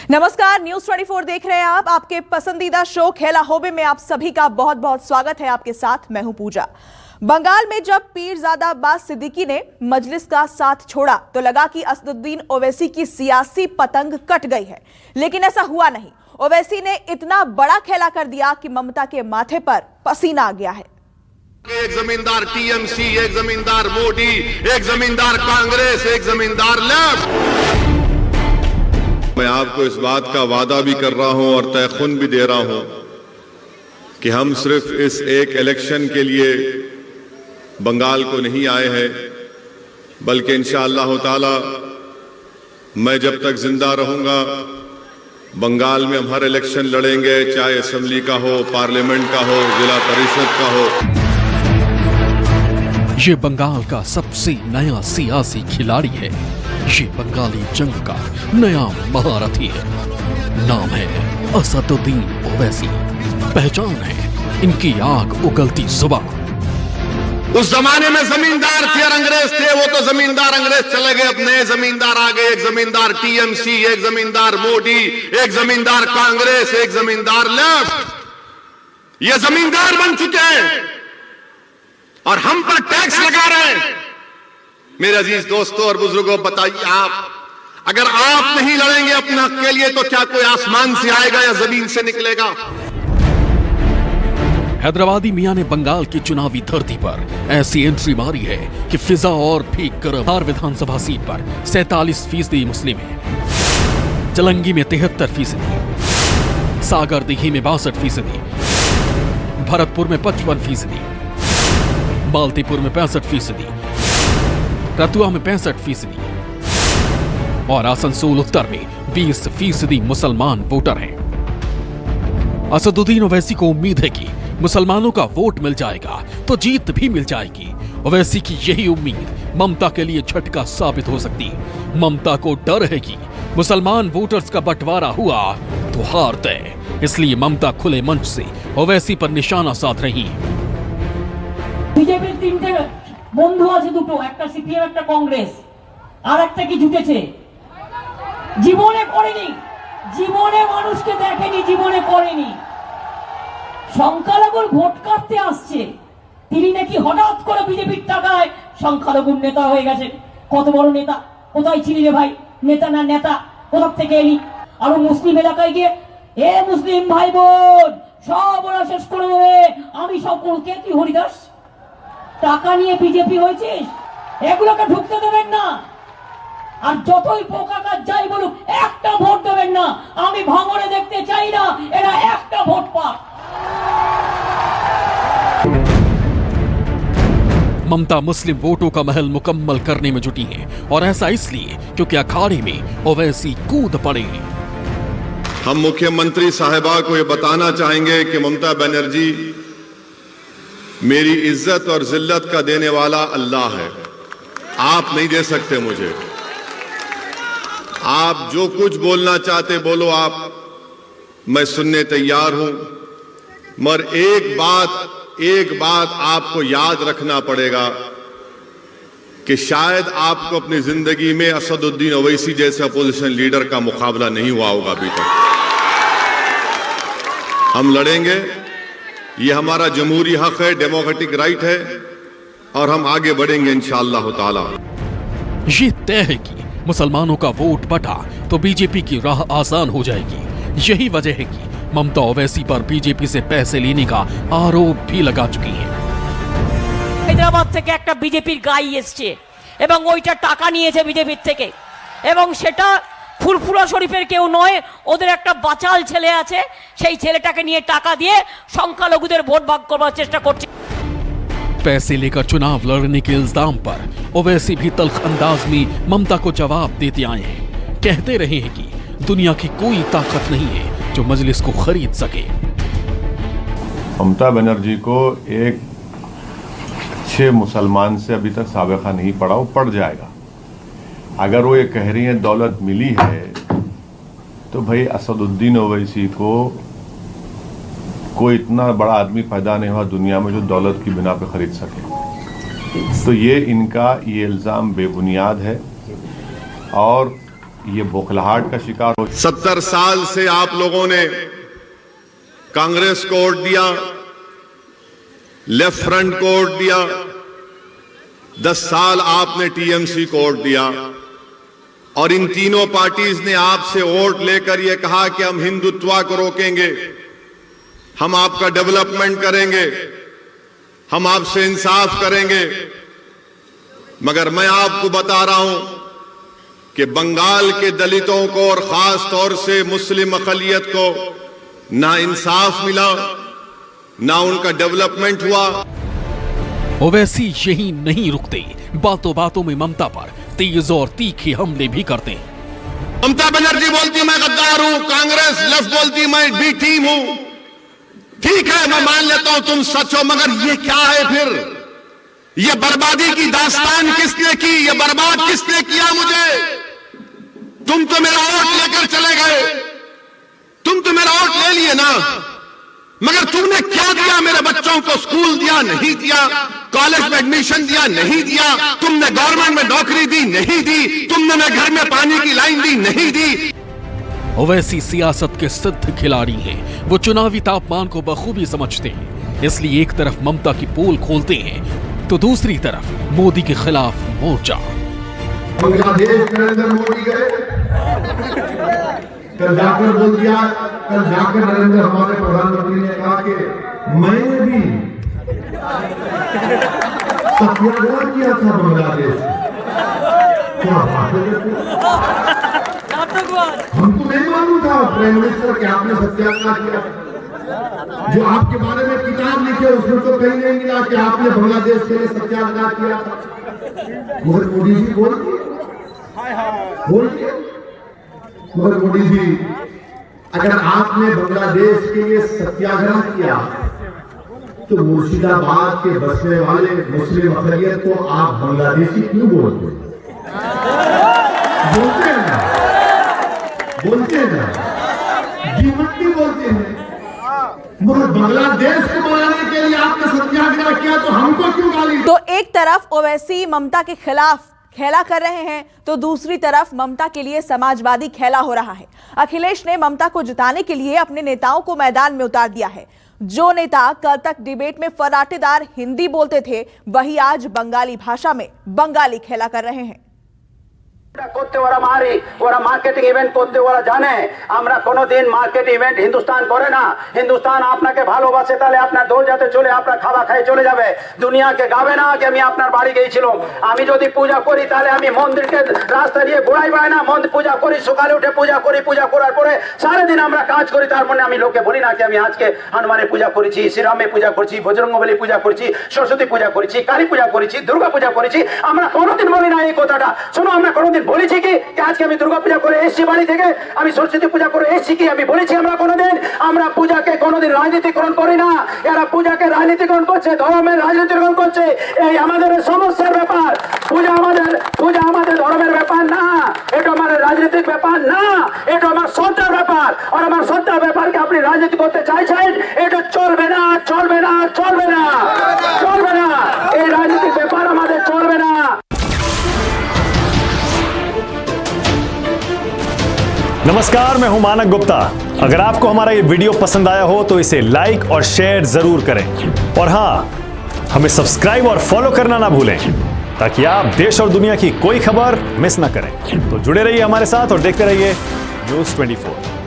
नमस्कार, न्यूज 24 देख रहे हैं आप। आपके पसंदीदा शो खेला होबे में आप सभी का बहुत बहुत स्वागत है। आपके साथ मैं हूं पूजा। बंगाल में जब पीरजादा अब्बास सिद्दीकी ने मजलिस का साथ छोड़ा तो लगा कि असदुद्दीन ओवैसी की सियासी पतंग कट गई है, लेकिन ऐसा हुआ नहीं। ओवैसी ने इतना बड़ा खेला कर दिया कि ममता के माथे पर पसीना आ गया है। एक जमींदार टीएमसी, एक जमींदार मोदी, एक जमींदार कांग्रेस, एक जमींदार लेफ्ट। मैं आपको इस बात का वादा भी कर रहा हूं और तयखुन भी दे रहा हूं कि हम सिर्फ इस एक इलेक्शन के लिए बंगाल को नहीं आए हैं, बल्कि इंशाअल्लाह ताला मैं जब तक जिंदा रहूंगा बंगाल में हम हर इलेक्शन लड़ेंगे, चाहे असेंबली का हो, पार्लियामेंट का हो, जिला परिषद का हो। ये बंगाल का सबसे नया सियासी खिलाड़ी है। ये बंगाली जंग का नया महारथी है। नाम है असदुद्दीन ओवैसी। पहचान है इनकी आग उगलती जुबान। उस जमाने में जमींदार थे और अंग्रेज थे, वो तो जमींदार अंग्रेज चले गए, अब नए जमींदार आ गए। एक जमींदार टीएमसी, एक जमींदार मोदी, एक जमींदार कांग्रेस, एक जमींदार लेफ्ट। ये जमींदार बन चुके हैं और हम पर टैक्स लगा रहे हैं। मेरे अजीज दोस्तों और बुजुर्गों, बताइए आप, अगर आप नहीं लड़ेंगे अपने हक के लिए तो क्या कोई आसमान से आएगा या जमीन से निकलेगा? हैदराबादी मियां ने बंगाल की चुनावी धरती पर ऐसी एंट्री मारी है कि फिजा और भी गर्म। हर विधानसभा सीट पर 47% मुस्लिम है। चलंगी में 73%, सागरदिघी में 62%, भरतपुर में 55%, बाल्टीपुर में 65%, रतुआ में 65% और आसनसोल उत्तर में 20% मुसलमान वोटर हैं। असदुद्दीन ओवैसी को उम्मीद है कि मुसलमानों का वोट मिल जाएगा तो जीत भी मिल जाएगी। ओवैसी की यही उम्मीद ममता के लिए झटका साबित हो सकती। ममता को डर है कि मुसलमान वोटर्स का बंटवारा हुआ तो हार तय, इसलिए ममता खुले मंच से ओवैसी पर निशाना साध रही है। বিজেপির তিনটে বন্ধু আছে, দুটো, একটা সিপিএম, একটা কংগ্রেস, আর একটা কি জুটেছে? জীবনে করেনি, জীবনে মানুষকে দেখেনি, জীবনে করেনি। সংখ্যালঘুর ভোট কাটতে আসছে, তিনি নাকি হঠাৎ করে বিজেপির টাকায় সংখ্যালঘুর নেতা হয়ে গেছে। কত বড় নেতা! কোথায় ছিলি রে ভাই? নেতা না নেতা, কোথা থেকে এলি? আর মুসলিম এলাকায় গিয়ে এ মুসলিম ভাই বোন সব ওরা শেষ করে দেবে, আমি সব করতে। তুই হরিদাস টাকা নিয়ে বিজেপি হয়েছিস, এগুলোকে ঢুকতে দেবেন না। আর যতই পোকা কাজ যাই বলুক, একটা ভোট দেবেন না। আমি ভাঙড়ে দেখতে চাই না এরা একটা ভোট পাক। ममता मुस्लिम वोटों का महल मुकम्मल करने में जुटी है और ऐसा इसलिए क्योंकि अखाड़े में ओवैसी कूद पड़े हैं। हम मुख्यमंत्री साहिबा को यह बताना चाहेंगे कि ममता बनर्जी मेरी इज्जत और जिल्लत का देने वाला अल्लाह है। आप नहीं दे सकते मुझे। आप जो कुछ बोलना चाहते बोलो, आप, मैं सुनने तैयार हूं। मगर एक बात आपको याद रखना पड़ेगा कि शायद आपको अपनी जिंदगी में असदुद्दीन ओवैसी जैसे अपोजिशन लीडर का मुकाबला नहीं हुआ होगा अभी तक। हम लड़ेंगे, ये हमारा जमहूरी हक है, डेमोक्रेटिक राइट है और हम आगे बढ़ेंगे इंशाअल्लाह ताला। ये तय है कि मुसलमानों का वोट बटा तो बीजेपी की राह आसान हो जाएगी। यही वजह है कि ममता ओवैसी पर बीजेपी से पैसे लेने का आरोप भी लगा चुकी है। হায়দ্রাবাদ থেকে একটা বিজেপির গাই এসছে এবং ওইটা টাকা নিয়েছে বিজেপির থেকে, এবং সেটা ফুরফুরা শরীফের কেউ নয়, ওদের একটা বাচাল ছেলে আছে, সেই ছেলেটাকে নিয়ে টাকা দিয়ে সংখ্যালঘুদের ভোট ভাগ করবার চেষ্টা করছে। पैसे लेकर चुनाव लड़ने के इल्जाम पर ओवैसी भी तल्ख अंदाज में ममता को जवाब देते आए हैं। कहते रहे हैं कि दुनिया की कोई ताकत नहीं है जो मजलिस को खरीद सके। ममता बनर्जी को एक अच्छे मुसलमान से अभी तक साबिका नहीं पड़ा, वो पड़ जाएगा। अगर वो ये कह रही है दौलत मिली है, तो भाई असदुद्दीन ओवैसी को कोई इतना बड़ा आदमी पैदा नहीं हुआ दुनिया में जो दौलत की बिना पे खरीद सके। तो ये इनका ये इल्ज़ाम बेबुनियाद है और ये बौखलाहट का शिकार हो। 70 साल से आप लोगों ने कांग्रेस को वोट दिया, लेफ्ट फ्रंट को वोट दिया, 10 साल आपने टीएमसी को वोट दिया और इन तीनों पार्टीज ने आपसे वोट लेकर यह कहा कि हम हिंदुत्व को रोकेंगे, हम आपका डेवलपमेंट करेंगे, हम आपसे इंसाफ करेंगे। मगर मैं आपको बता रहा हूं कि बंगाल के दलितों को और खास तौर से मुस्लिम अक़लियत को ना इंसाफ मिला, ना उनका डेवलपमेंट हुआ। ओवैसी यही नहीं रुकते, बातों बातों में ममता पर तेज और तीखे हमले भी करते हैं। ममता बनर्जी बोलती मैं गद्दार हूं, कांग्रेस लेफ्ट बोलती मैं बी टीम हूं। ठीक है, मैं मान लेता हूं तुम सच हो, मगर ये क्या है फिर? ये बर्बादी की दास्तान किसने की? ये बर्बाद किसने किया मुझे? तुम तो मेरा वोट लेकर चले गए, तुम तो मेरा वोट ले लिए ना, मगर तुमने क्या दिया? मेरे बच्चों को स्कूल दिया नहीं दिया, कॉलेज में एडमिशन दिया नहीं दिया, तुमने गवर्नमेंट में नौकरी दी नहीं दी, तुमने मेरे घर में पानी की लाइन दी नहीं दी। ओवैसी सियासत के सिद्ध खिलाड़ी हैं, वो चुनावी तापमान को बखूबी समझते हैं, इसलिए एक तरफ ममता की पोल खोलते हैं तो दूसरी तरफ मोदी के खिलाफ मोर्चा। बांग्लादेश नरेंद्र मोदी गए, कल जाकर बोल दिया, कल जाकर नरेंद्र हमारे प्रधानमंत्री ने कहा कि मैंने भी सत्याग्रह किया था बांग्लादेश। क्या बात है? हमको नहीं मालूम था प्राइम मिनिस्टर कि आपने सत्याग्रह किया। जो आपके बारे में किताब लिखे उसमें तो कहीं नहीं मिला कि आपने बांग्लादेश के लिए सत्याग्रह किया था। मगर मोदी जी बोलिए, मगर मोदी जी, अगर आपने बांग्लादेश के लिए सत्याग्रह किया तो मुर्शिदाबाद के बसने वाले मुस्लिम अक़लियत को आप बांग्लादेशी क्यों बोलते हैं? बोलते हैं ना, बोलते हैं ना, जीवंती बोलते हैं। मगर बांग्लादेश को बनाने के लिए आपने सत्याग्रह किया तो हमको क्यों गाली? तो एक तरफ ओवैसी ममता के खिलाफ खेला कर रहे हैं तो दूसरी तरफ ममता के लिए समाजवादी खेला हो रहा है। अखिलेश ने ममता को जिताने के लिए अपने नेताओं को मैदान में उतार दिया है। जो नेता कल तक डिबेट में फर्राटेदार हिंदी बोलते थे, वही आज बंगाली भाषा में बंगाली खेला कर रहे हैं। করতে ওরা মারি, ওরা মার্কেটিং ইভেন্ট করতে ওরা জানে। আমরা কোনোদিন মার্কেট ইভেন্ট হিন্দুস্তান করে না। হিন্দুস্তান আপনাকে ভালোবাসে, তাহলে আপনার দৌড়াতে চলে আপনার খাওয়া খাই চলে যাবে। দুনিয়াকে গাবে না যে আমি আপনার বাড়ি গিয়েছিলাম। আমি যদি পূজা করি তাহলে আমি মন্দিরকে রাস্তা দিয়ে ঘোরাই পাই না, মন্দির পূজা করি, সকালে উঠে পূজা করি, পূজা করার পরে সারাদিন আমরা কাজ করি। তার মানে আমি লোকে বলি না যে আমি আজকে হনুমানের পূজা করেছি, শ্রীরামের পূজা করেছি, বজরঙ্গবলী পূজা করেছি, সরস্বতী পূজা করেছি, কালী পূজা করেছি, দুর্গা পূজা করেছি। আমরা কোনোদিন বলি না এই কথাটা। শোনো, আমরা কোনোদিন বলেছি কি আজকে আমি দুর্গা পূজা করে এসেছি বাড়ি থেকে, আমি সরস্বতী পূজা করে এসেছি কি আমি বলেছি? আমরা কোনোদিন, আমরা পূজাকে কোনোদিন রাজনীতিকরণ করি না। এরা পূজাকে রাজনীতিকরণ করছে, ধর্মের রাজনীতিকরণ করছে। এই আমাদের সমস্যার ব্যাপার। পূজা আমাদের ধর্মের ব্যাপার না, এটা আমাদের রাজনৈতিক ব্যাপার না, এটা আমার শ্রদ্ধার ব্যাপার। আর আমার শ্রদ্ধার ব্যাপারকে আপনি রাজনীতি করতে চাইছেন, এটা চলবে না, চলবে না, চলবে না, চলবে না। এই রাজনৈতিক ব্যাপার আমাদের চলবে না। नमस्कार, मैं हूं मानक गुप्ता। अगर आपको हमारा ये वीडियो पसंद आया हो तो इसे लाइक और शेयर जरूर करें और हाँ, हमें सब्सक्राइब और फॉलो करना ना भूलें ताकि आप देश और दुनिया की कोई खबर मिस ना करें। तो जुड़े रहिए हमारे साथ और देखते रहिए न्यूज़ 24।